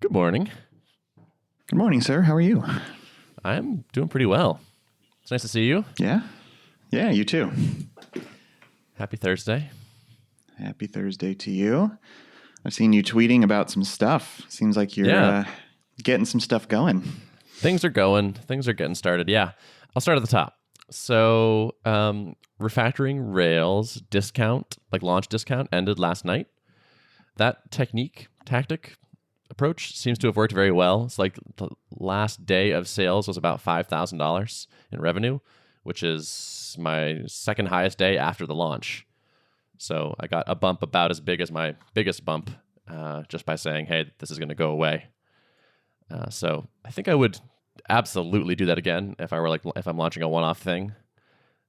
Good morning. Good morning, sir. How are you? I'm doing pretty well. It's nice to see you. Yeah? Yeah, you too. Happy Thursday. Happy Thursday to you. I've seen you tweeting about some stuff. Seems like you're getting some stuff going. Things are going. Things are getting started. Yeah. I'll start at the top. So, Refactoring Rails discount, like launch discount, ended last night. That tactic approach seems to have worked very well. It's like the last day of sales was about $5,000 in revenue, which is my second highest day after the launch. So I got a bump about as big as my biggest bump just by saying, hey, this is going to go away. So I think I would absolutely do that again if I'm launching a one-off thing.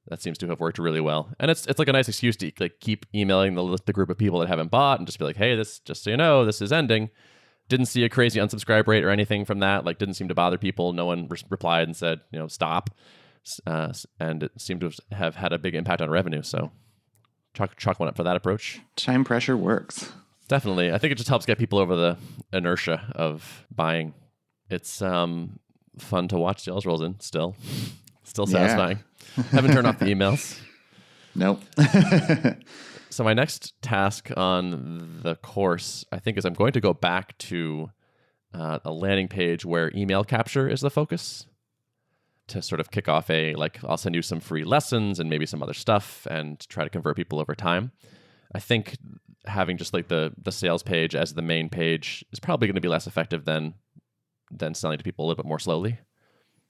That seems to have worked really well. And it's like a nice excuse to like keep emailing the group of people that haven't bought and just be like, hey, this, just so you know, this is ending. Didn't see a crazy unsubscribe rate or anything from that. Like, didn't seem to bother people. No one replied and said, stop. And it seemed to have had a big impact on revenue. So chalk one up for that approach. Time pressure works. Definitely. I think it just helps get people over the inertia of buying. It's fun to watch sales rolls in still. Still satisfying. Haven't turned off the emails. Nope. So my next task on the course, I think, is I'm going to go back to a landing page where email capture is the focus to sort of kick off I'll send you some free lessons and maybe some other stuff and try to convert people over time. I think having just like the sales page as the main page is probably going to be less effective than selling to people a little bit more slowly.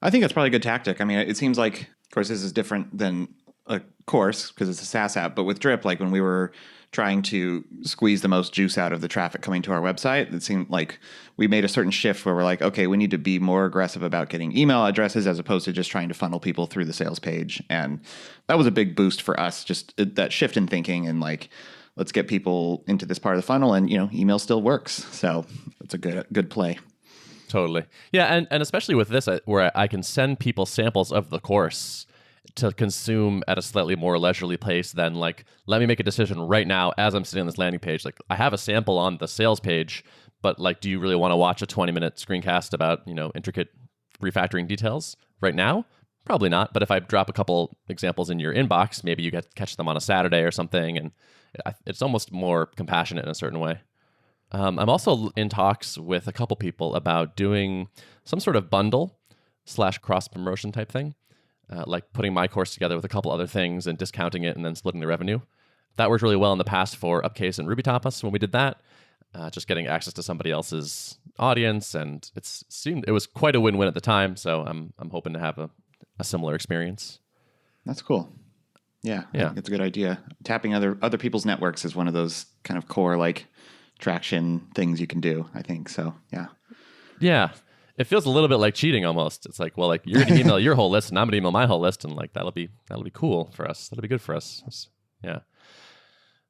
I think that's probably a good tactic. I mean, it seems like, of course, this is different than a course because it's a SaaS app. But with Drip, like when we were trying to squeeze the most juice out of the traffic coming to our website, it seemed like we made a certain shift where we're like, okay, we need to be more aggressive about getting email addresses as opposed to just trying to funnel people through the sales page. And that was a big boost for us, just that shift in thinking and like, let's get people into this part of the funnel. And, email still works. So it's a good play. Totally. Yeah, and especially with this, where I can send people samples of the course to consume at a slightly more leisurely pace than like, let me make a decision right now as I'm sitting on this landing page. Like, I have a sample on the sales page, but like, do you really want to watch a 20-minute screencast about, intricate refactoring details right now? Probably not. But if I drop a couple examples in your inbox, maybe you catch them on a Saturday or something, and it's almost more compassionate in a certain way. I'm also in talks with a couple people about doing some sort of bundle / cross promotion type thing, like putting my course together with a couple other things and discounting it and then splitting the revenue. That worked really well in the past for Upcase and RubyTapas when we did that, just getting access to somebody else's audience, and it was quite a win-win at the time. So I'm hoping to have a similar experience. That's cool. Yeah, I think it's a good idea. Tapping other people's networks is one of those kind of core like traction things you can do, I think. So, yeah. Yeah. It feels a little bit like cheating almost. It's like, well, like you're going to email your whole list and I'm going to email my whole list, and like that'll be cool for us. That'll be good for us. Yeah.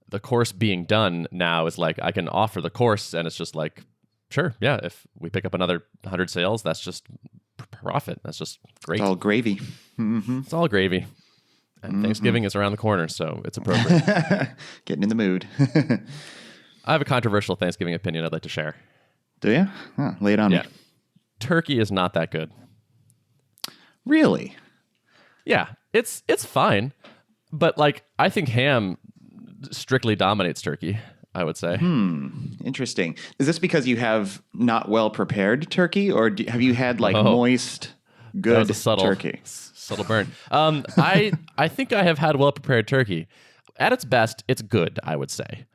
The course being done now is like I can offer the course and it's just like, sure, yeah, if we pick up another 100 sales, that's just profit. That's just great. It's all gravy. Mm-hmm. It's all gravy. And Thanksgiving is around the corner, so it's appropriate. Getting in the mood. I have a controversial Thanksgiving opinion I'd like to share. Do you? Lay it on me. Turkey is not that good. Really? Yeah, it's fine. But like, I think ham strictly dominates turkey, I would say. Interesting. Is this because you have not well prepared turkey, or have you had like moist, good turkey? Subtle burn. I think I have had well prepared turkey. At its best, it's good, I would say.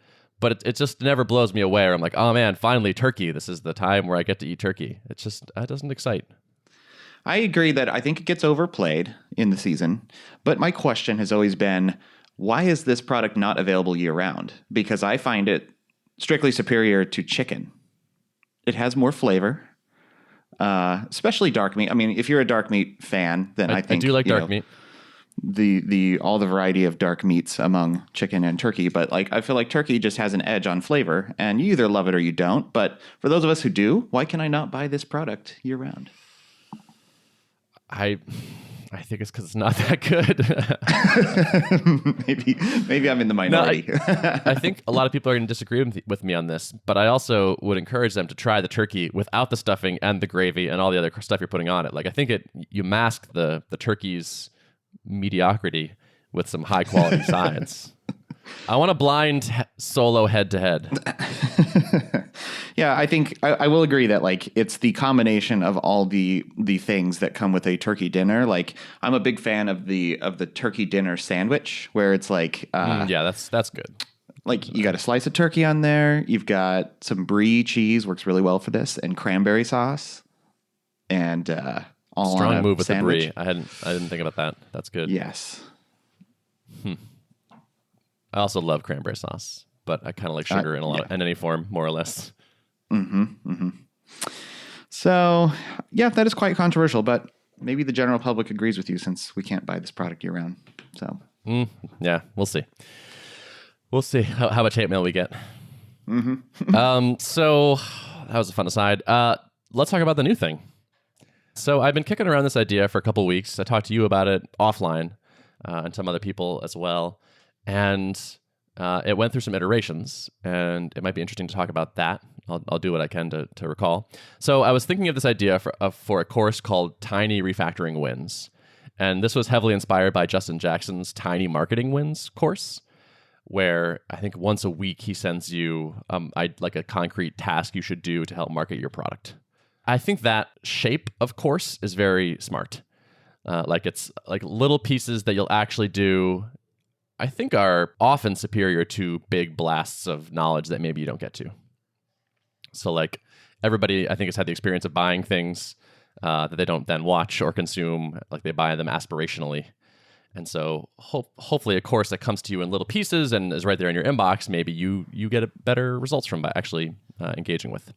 But it just never blows me away. Or I'm like, oh man, finally turkey. This is the time where I get to eat turkey. It doesn't excite. I agree that I think it gets overplayed in the season. But my question has always been, why is this product not available year round? Because I find it strictly superior to chicken. It has more flavor, especially dark meat. I mean, if you're a dark meat fan, then I think I do like dark meat. All the variety of dark meats among chicken and turkey, but like I feel like turkey just has an edge on flavor, and you either love it or you don't. But for those of us who do, why can I not buy this product year round? I I think it's because it's not that good. maybe I'm in the minority. No, I think a lot of people are going to disagree with me on this, but I also would encourage them to try the turkey without the stuffing and the gravy and all the other stuff you're putting on it. Like, I think you mask the turkey's mediocrity with some high quality sides. I want a blind solo head to head. Yeah, I think I will agree that like it's the combination of all the things that come with a turkey dinner. Like, I'm a big fan of the turkey dinner sandwich, where it's like yeah, that's good. Like, you got a slice of turkey on there, you've got some brie cheese, works really well for this, and cranberry sauce, and all strong on a move with sandwich. the brie. I didn't think about that. That's good. Yes. I also love cranberry sauce, but I kind of like sugar in any form, more or less. So, yeah, that is quite controversial, but maybe the general public agrees with you, since we can't buy this product year round. So, yeah, we'll see. We'll see how much hate mail we get. So that was a fun aside. Let's talk about the new thing. So I've been kicking around this idea for a couple weeks. I talked to you about it offline, and some other people as well. And it went through some iterations, and it might be interesting to talk about that. I'll do what I can to recall. So I was thinking of this idea for a course called Tiny Refactoring Wins. And this was heavily inspired by Justin Jackson's Tiny Marketing Wins course, where I think once a week he sends you like a concrete task you should do to help market your product. I think that shape of course is very smart. Like, it's like little pieces that you'll actually do, I think, are often superior to big blasts of knowledge that maybe you don't get to. So, like, everybody, I think, has had the experience of buying things that they don't then watch or consume. Like, they buy them aspirationally. And so hopefully a course that comes to you in little pieces and is right there in your inbox, maybe you get better results from by actually engaging with.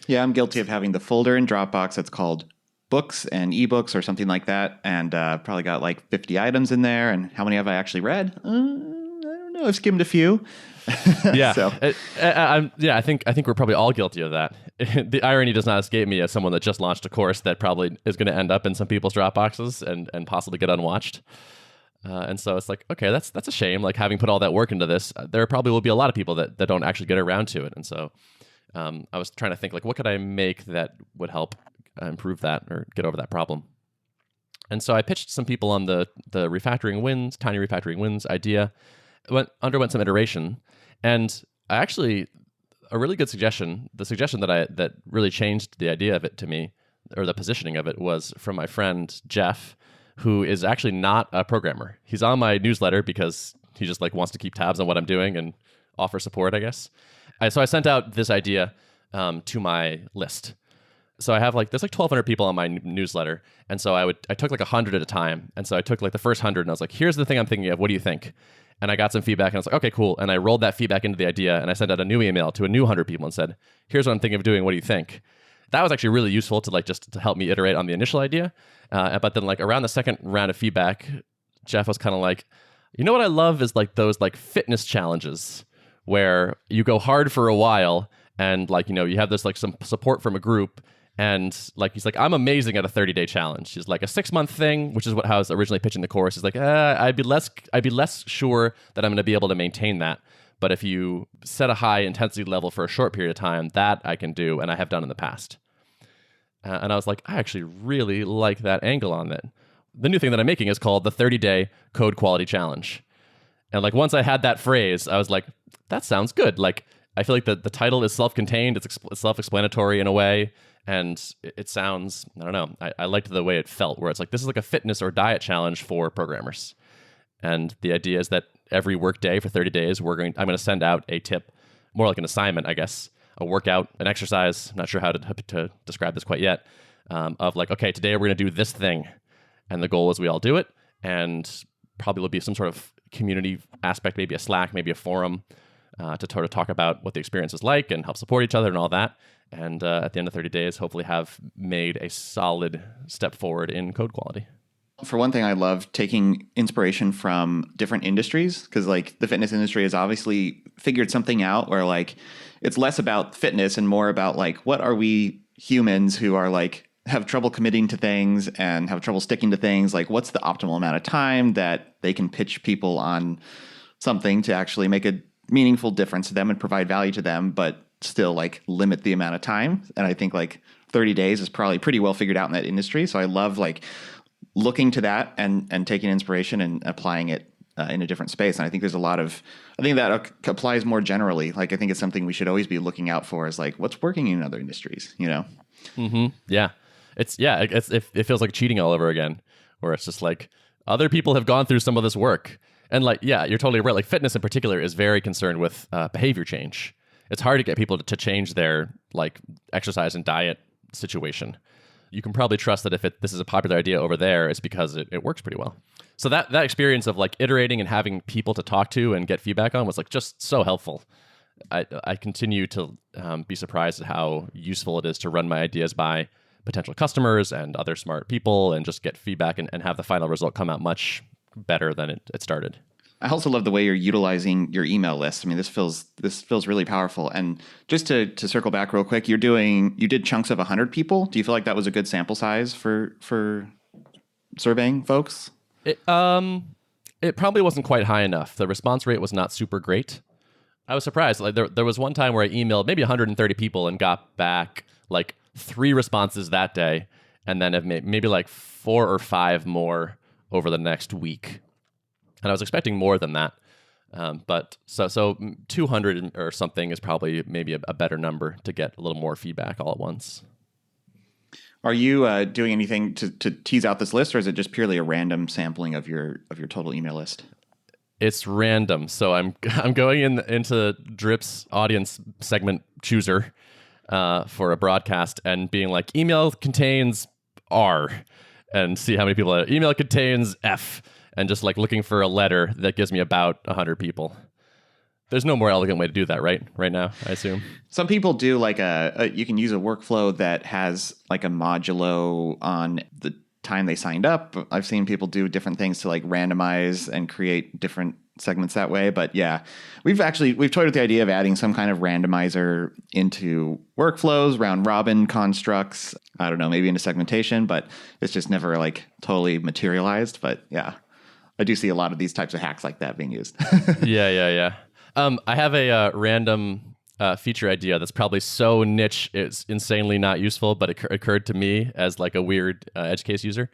Yeah, I'm guilty of having the folder in Dropbox that's called books and ebooks or something like that, and probably got like 50 items in there. And how many have I actually read? I don't know. I've skimmed a few. Yeah. So. I think we're probably all guilty of that. The irony does not escape me as someone that just launched a course that probably is going to end up in some people's Dropboxes and possibly get unwatched. And so it's like, okay, that's a shame. Like, having put all that work into this, there probably will be a lot of people that don't actually get around to it. And so I was trying to think, like, what could I make that would help improve that or get over that problem? And so I pitched some people on the refactoring wins, tiny refactoring wins idea. Underwent some iteration, and I actually, a really good suggestion, the suggestion that really changed the idea of it to me, or the positioning of it, was from my friend Jeff, who is actually not a programmer. He's on my newsletter because he just like wants to keep tabs on what I'm doing and offer support, I guess. So I sent out this idea to my list. So I have there's 1,200 people on my newsletter, and so I took 100 at a time. And so I took the first 100, and I was like, here's the thing I'm thinking of. What do you think? And I got some feedback, and I was like, okay, cool. And I rolled that feedback into the idea, and I sent out a new email to a new 100 people and said, here's what I'm thinking of doing. What do you think? That was actually really useful to just to help me iterate on the initial idea. But then around the second round of feedback, Jeff was kind of like, you know what I love is those fitness challenges where you go hard for a while, and you have this some support from a group. And he's like, I'm amazing at a 30-day challenge. He's like, a 6-month thing, which is how I was originally pitching the course. He's like, I'd be less sure that I'm going to be able to maintain that. But if you set a high intensity level for a short period of time, that I can do, and I have done in the past. And I was like, I actually really like that angle on it. The new thing that I'm making is called the 30-day code quality challenge. And once I had that phrase, I was like, that sounds good. I feel like the title is self-contained. It's self-explanatory in a way. And it sounds, I don't know, I liked the way it felt, where it's this is a fitness or diet challenge for programmers. And the idea is that every work day for 30 days, I'm going to send out a tip, more like an assignment, I guess, a workout, an exercise. I'm not sure how to describe this quite yet, of okay, today we're going to do this thing. And the goal is we all do it. And probably will be some sort of community aspect, maybe a Slack, maybe a forum, to sort of talk about what the experience is like and help support each other and all that. And at the end of 30 days, hopefully have made a solid step forward in code quality. For one thing, I love taking inspiration from different industries, because the fitness industry has obviously figured something out where it's less about fitness and more about what are we humans who are have trouble committing to things and have trouble sticking to things, like what's the optimal amount of time that they can pitch people on something to actually make a meaningful difference to them and provide value to them, but still like limit the amount of time. And I think like 30 days is probably pretty well figured out in that industry. So I love like looking to that and taking inspiration and applying it in a different space. And I think there's a lot of, I think that applies more generally. Like, I think it's something we should always be looking out for, is like, what's working in other industries, you know? Yeah. It feels like cheating all over again, where it's just like other people have gone through some of this work. And like, yeah, you're totally right. Like fitness in particular is very concerned with behavior change. It's hard to get people to change their like exercise and diet situation. You can probably trust that if this is a popular idea over there, it's because it works pretty well. So that experience of like iterating and having people to talk to and get feedback on was like just so helpful. I continue to be surprised at how useful it is to run my ideas by potential customers and other smart people and just get feedback and have the final result come out much better than it started. I also love the way you're utilizing your email list. I mean, this feels really powerful. And just to circle back real quick, you did chunks of 100 people. Do you feel like that was a good sample size for surveying folks? It probably wasn't quite high enough. The response rate was not super great. I was surprised. Like there was one time where I emailed maybe 130 people and got back like 3 responses that day, and then have maybe like 4 or 5 more over the next week. And I was expecting more than that. But so 200 or something is probably maybe a better number to get a little more feedback all at once. Are you doing anything to tease out this list, or is it just purely a random sampling of your total email list? It's random. So I'm going into Drip's audience segment chooser for a broadcast and being like, email contains R, and see how many people email contains F, and just like looking for a letter that gives me about 100 people. There's no more elegant way to do that, right now, I assume. Some people do like you can use a workflow that has like a modulo on the time they signed up. I've seen people do different things to like randomize and create different segments that way. But yeah, we've toyed with the idea of adding some kind of randomizer into workflows, round robin constructs. I don't know, maybe into segmentation, but it's just never like totally materialized. But yeah, I do see a lot of these types of hacks like that being used. Yeah. I have a random feature idea that's probably so niche it's insanely not useful, but it occurred to me as like a weird edge case user.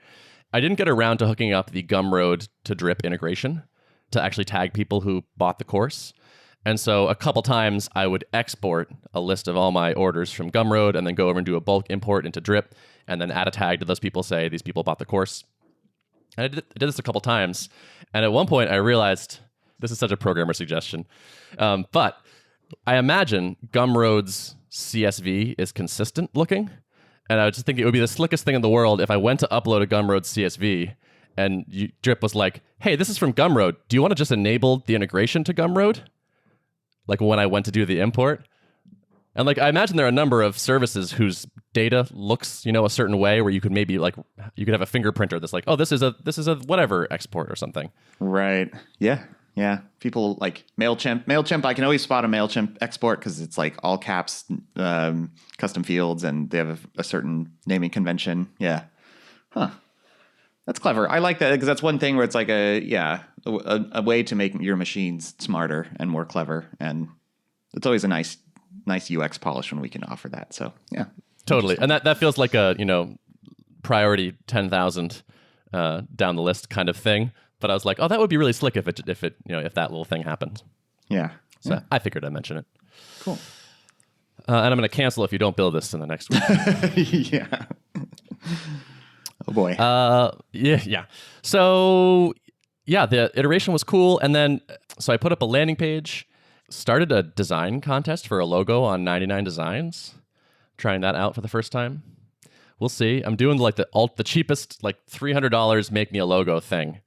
I didn't get around to hooking up the Gumroad to Drip integration to actually tag people who bought the course. And so a couple times I would export a list of all my orders from Gumroad and then go over and do a bulk import into Drip and then add a tag to those people, say these people bought the course. And I did this a couple times. And at one point I realized, this is such a programmer suggestion, but I imagine Gumroad's CSV is consistent looking. And I was just thinking it would be the slickest thing in the world if I went to upload a Gumroad CSV and Drip was like, hey, this is from Gumroad. Do you want to just enable the integration to Gumroad? Like when I went to do the import. And like I imagine there are a number of services whose data looks, a certain way, where you could maybe like you could have a fingerprinter that's like, oh, this is a whatever export or something. Right. Yeah. People like MailChimp. I can always spot a MailChimp export because it's like all caps, custom fields, and they have a certain naming convention. Yeah. Huh. That's clever. I like that because that's one thing where it's like a way to make your machines smarter and more clever, and it's always a nice UX polish when we can offer that. So yeah, totally. And that feels like a priority 10,000 down the list kind of thing. But I was like, oh, that would be really slick if that little thing happened. Yeah. So I figured I'd mention it. Cool. And I'm going to cancel if you don't build this in the next week. Yeah. Oh boy. Yeah. So yeah, the iteration was cool. And then, so I put up a landing page, started a design contest for a logo on 99 Designs, trying that out for the first time. We'll see. I'm doing like the cheapest, like $300 make me a logo thing.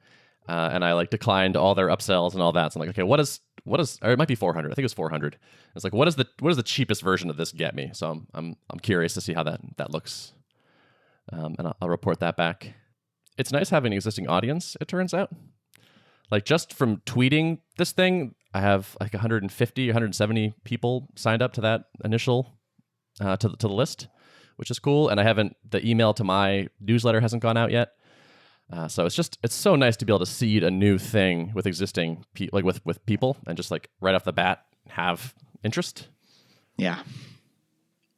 And I like declined all their upsells and all that. So I'm like, okay, what is, or it might be 400. I think it was 400. It's like, what is the cheapest version of this get me? So I'm curious to see how that looks. And I'll report that back. It's nice having an existing audience, it turns out. Like just from tweeting this thing, I have like 150, 170 people signed up to that initial, to the list, which is cool. And the email to my newsletter hasn't gone out yet. So it's so nice to be able to seed a new thing with existing with people and just like right off the bat have interest. Yeah.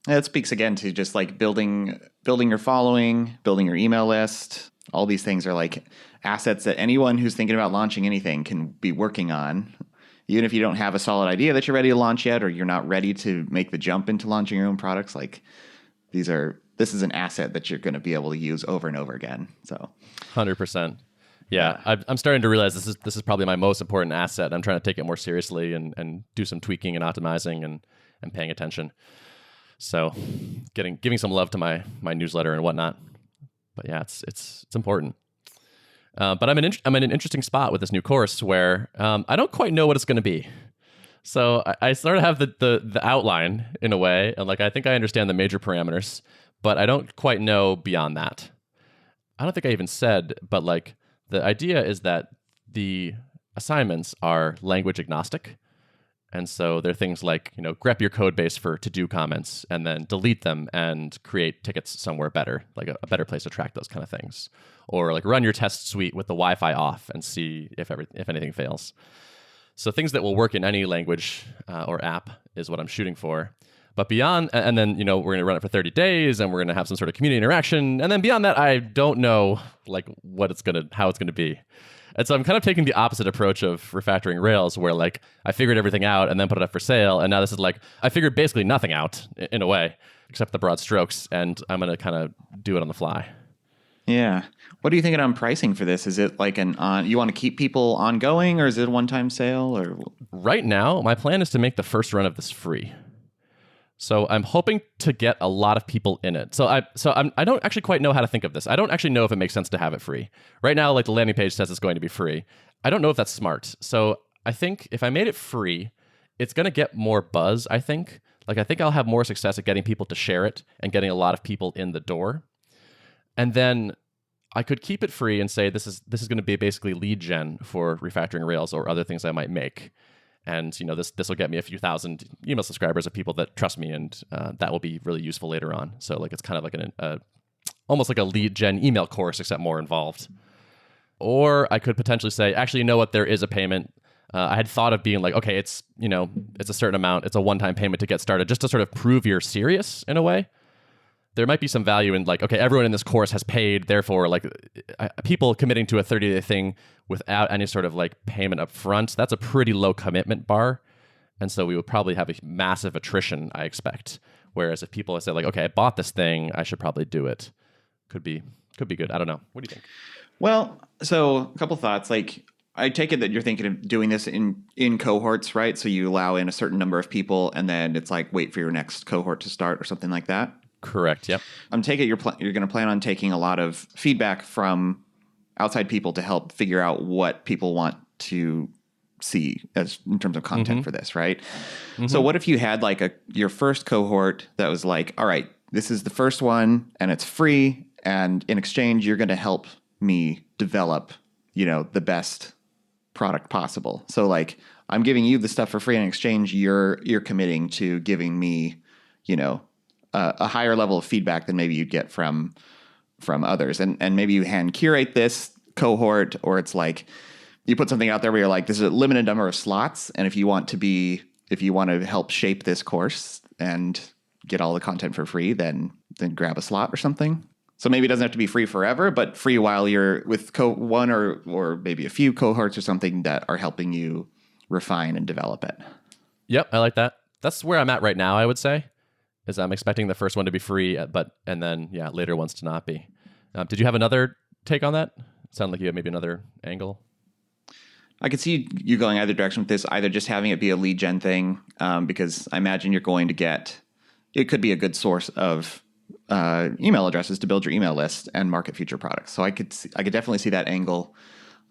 That speaks again to just like building your following, building your email list. All these things are like assets that anyone who's thinking about launching anything can be working on. Even if you don't have a solid idea that you're ready to launch yet, or you're not ready to make the jump into launching your own products, like this is an asset that you're going to be able to use over and over again. So 100%. Yeah. I'm starting to realize this is probably my most important asset. I'm trying to take it more seriously and do some tweaking and optimizing and paying attention. So giving some love to my newsletter and whatnot. But yeah, it's important. But I'm in an interesting spot with this new course where I don't quite know what it's going to be. So I sort of have the outline in a way, and like I think I understand the major parameters, but I don't quite know beyond that. I don't think I even said, but like the idea is that the assignments are language agnostic. And so they're things like, grep your code base for to-do comments and then delete them and create tickets somewhere better, like a better place to track those kind of things. Or like run your test suite with the Wi-Fi off and see if anything fails. So things that will work in any language or app is what I'm shooting for. But beyond, and then, we're going to run it for 30 days and we're going to have some sort of community interaction. And then beyond that, I don't know like how it's going to be. And so I'm kind of taking the opposite approach of Refactoring Rails, where like I figured everything out and then put it up for sale. And now this is like, I figured basically nothing out in a way, except the broad strokes. And I'm going to kind of do it on the fly. Yeah. What are you thinking on pricing for this? Is it like you want to keep people ongoing, or is it a one-time sale? Or right now, my plan is to make the first run of this free. So I'm hoping to get a lot of people in it. I don't actually quite know how to think of this. I don't actually know if it makes sense to have it free. Right now, like the landing page says it's going to be free. I don't know if that's smart. So I think if I made it free, it's going to get more buzz, I think. Like I think I'll have more success at getting people to share it and getting a lot of people in the door. And then I could keep it free and say this is going to be basically lead gen for Refactoring Rails or other things I might make. And this will get me a few thousand email subscribers of people that trust me, and that will be really useful later on. So like it's kind of like almost like a lead gen email course, except more involved. Or I could potentially say, actually, you know what? There is a payment. I had thought of being like, okay, it's a certain amount. It's a one-time payment to get started, just to sort of prove you're serious in a way. There might be some value in like, okay, everyone in this course has paid, therefore like people committing to a 30-day thing without any sort of like payment up front, that's a pretty low commitment bar. And so we would probably have a massive attrition, I expect. Whereas if people say like, okay, I bought this thing, I should probably do it. Could be good. I don't know. What do you think? Well, so a couple thoughts. Like I take it that you're thinking of doing this in cohorts, right? So you allow in a certain number of people and then it's like wait for your next cohort to start or something like that. Correct. Yep. I'm taking you're going to plan on taking a lot of feedback from outside people to help figure out what people want to see as in terms of content for this, right? Mm-hmm. So what if you had like your first cohort that was like, all right, this is the first one and it's free, and in exchange you're going to help me develop, the best product possible. So like I'm giving you the stuff for free, and in exchange you're committing to giving me, a higher level of feedback than maybe you'd get from others. And maybe you hand curate this cohort, or it's like you put something out there where you're like, this is a limited number of slots. And if you want to help shape this course and get all the content for free, then grab a slot or something. So maybe it doesn't have to be free forever, but free while you're with one or maybe a few cohorts or something that are helping you refine and develop it. Yep. I like that. That's where I'm at right now, I would say. Is I'm expecting the first one to be free, and then later ones to not be. Did you have another take on that? Sound like you had maybe another angle. I could see you going either direction with this, either just having it be a lead gen thing, because I imagine you're going to get, it could be a good source of email addresses to build your email list and market future products. So I could definitely see that angle.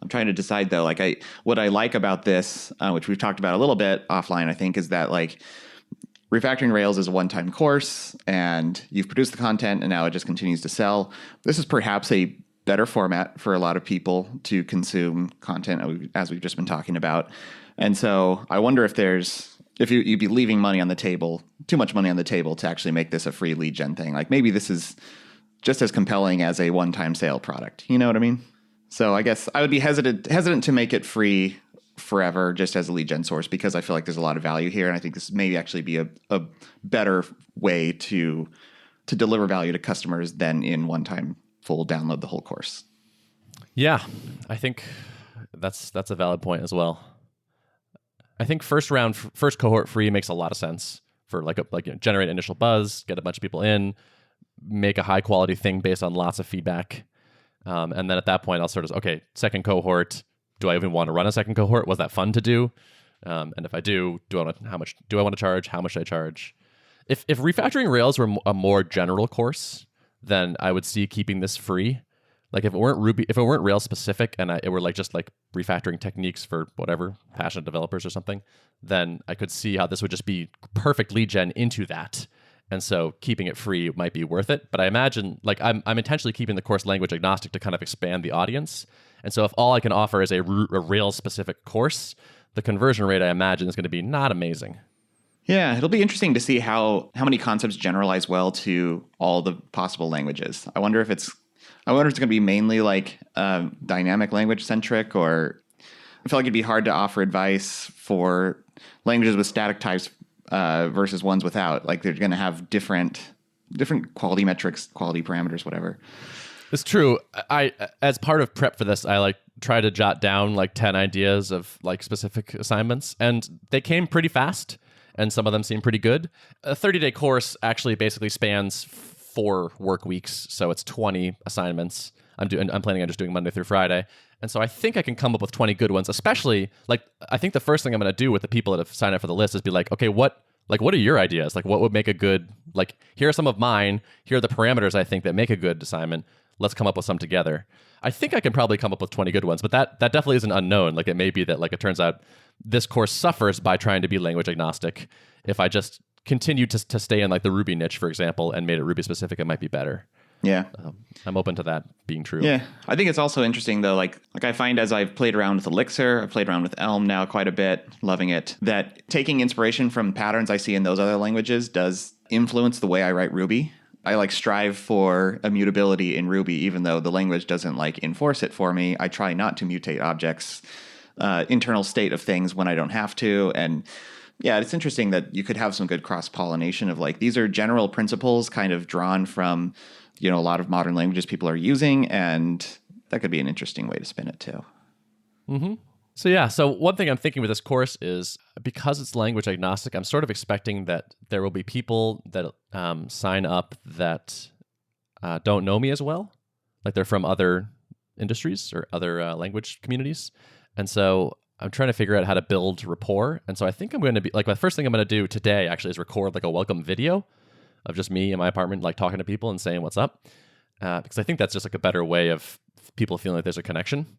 I'm trying to decide though, like what I like about this, which we've talked about a little bit offline, I think, is that like Refactoring Rails is a one-time course, and you've produced the content, and now it just continues to sell. This is perhaps a better format for a lot of people to consume content, as we've just been talking about. And so I wonder if there's if you'd be leaving money on the table, too much money on the table to actually make this a free lead gen thing. Like maybe this is just as compelling as a one-time sale product. You know what I mean? So I guess I would be hesitant to make it free forever just as a lead gen source, because I feel like there's a lot of value here. And I think this may actually be a better way to deliver value to customers than in one-time full download the whole course. Yeah, I think that's a valid point as well. I think first cohort free makes a lot of sense for generate initial buzz, get a bunch of people in, make a high quality thing based on lots of feedback. And then at that point, I'll sort of, okay, second cohort, do I even want to run a second cohort? Was that fun to do? And if I do, how much do I want to charge? How much should I charge? If Refactoring Rails were a more general course, then I would see keeping this free. Like if it weren't Rails specific and it were just refactoring techniques for whatever, passionate developers or something, then I could see how this would just be perfect lead gen into that. And so keeping it free might be worth it. But I imagine I'm intentionally keeping the course language agnostic to kind of expand the audience. And so if all I can offer is a Rails specific course, the conversion rate I imagine is going to be not amazing. Yeah, it'll be interesting to see how many concepts generalize well to all the possible languages. I wonder if it's going to be mainly dynamic language centric, or I feel like it'd be hard to offer advice for languages with static types versus ones without. Like they're going to have different quality metrics, quality parameters, whatever. It's true. I, as part of prep for this, I try to jot down 10 ideas of specific assignments, and they came pretty fast, and some of them seem pretty good. A 30-day course actually basically spans 4 work weeks, so it's 20 assignments. I'm planning on just doing Monday through Friday, and so I think I can come up with 20 good ones. Especially I think the first thing I'm going to do with the people that have signed up for the list is be okay, what are your ideas? What would make a good here are some of mine. Here are the parameters I think that make a good assignment. Let's come up with some together. I think I can probably come up with 20 good ones, but that definitely isn't unknown. It may be that it turns out this course suffers by trying to be language agnostic. If I just continued to stay in the Ruby niche, for example, and made it Ruby specific, it might be better. Yeah. I'm open to that being true. Yeah. I think it's also interesting though, I find as I've played around with Elixir, I've played around with Elm now quite a bit, loving it, that taking inspiration from patterns I see in those other languages does influence the way I write Ruby. I strive for immutability in Ruby, even though the language doesn't enforce it for me. I try not to mutate objects, internal state of things when I don't have to. And yeah, it's interesting that you could have some good cross-pollination of these are general principles kind of drawn from, a lot of modern languages people are using. And that could be an interesting way to spin it too. Mm-hmm. So one thing I'm thinking with this course is because it's language agnostic, I'm sort of expecting that there will be people that sign up that don't know me as well. They're from other industries or other language communities. And so I'm trying to figure out how to build rapport. And so I think I'm going to be the first thing I'm going to do today actually is record a welcome video of just me in my apartment, talking to people and saying what's up. Because I think that's just a better way of people feeling there's a connection.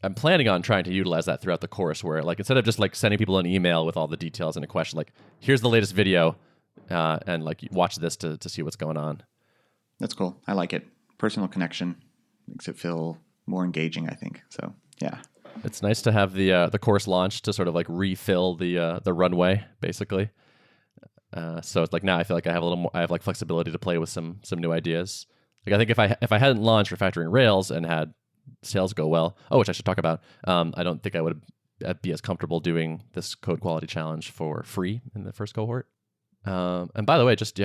I'm planning on trying to utilize that throughout the course where instead of just sending people an email with all the details and a question, here's the latest video and watch this to see what's going on. That's cool. I like it. Personal connection makes it feel more engaging, I think. So yeah. It's nice to have the course launch to sort of refill the runway basically. So it's now I feel I have a little more, I have flexibility to play with some new ideas. I think if I hadn't launched Refactoring Rails and had sales go well, which I should talk about, I don't think I would be as comfortable doing this code quality challenge for free in the first cohort. And by the way, just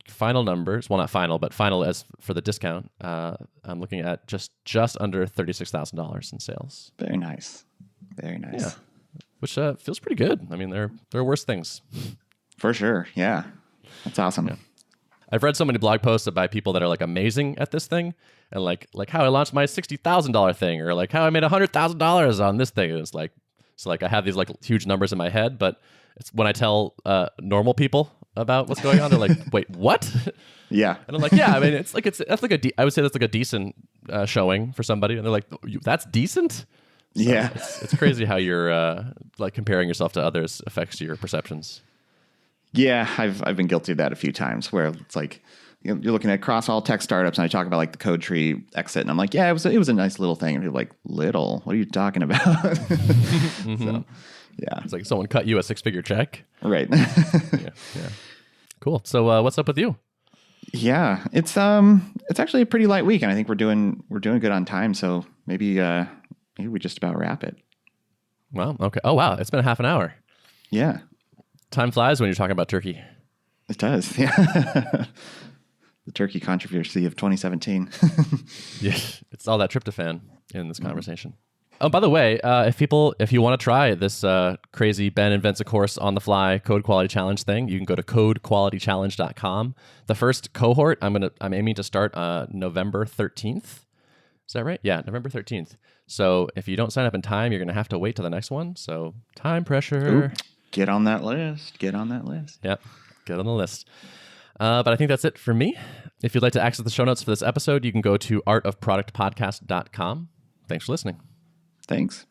final numbers. Well, not final, but final as for the discount. I'm looking at just under $36,000 in sales. Very nice. Very nice. Yeah, which feels pretty good. I mean, there are worse things. For sure. Yeah, that's awesome. Yeah. I've read so many blog posts by people that are amazing at this thing, and like how I launched my $60,000 thing, or how I made $100,000 on this thing. And it's so I have these huge numbers in my head, but it's when I tell normal people about what's going on, they're wait, what? Yeah. And I'm yeah, I mean, I would say that's a decent showing for somebody, and they're that's decent. So yeah, it's crazy how you're comparing yourself to others affects your perceptions. Yeah, I've been guilty of that a few times where it's you're looking at across all tech startups and I talk about the code tree exit and I'm yeah, it was a nice little thing. And you're little, what are you talking about? Mm-hmm. So Yeah. It's like someone cut you a 6-figure check. Right. Yeah. Cool. So what's up with you? Yeah, it's actually a pretty light week, and I think we're doing good on time. So maybe we just about wrap it. Well, okay. Oh wow, it's been a half an hour. Yeah, time flies when you're talking about turkey. It does. Yeah, the turkey controversy of 2017. Yeah, it's all that tryptophan in this conversation. Oh, by the way, if you want to try this crazy Ben invents a course on the fly code quality challenge thing, you can go to codequalitychallenge.com. The first cohort I'm aiming to start November 13th. Is that right? Yeah, November 13th. So if you don't sign up in time, you're going to have to wait till the next one. So time pressure. Ooh, get on that list. Yep, get on the list. But I think that's it for me. If you'd like to access the show notes for this episode, you can go to artofproductpodcast.com. Thanks for listening. Thanks.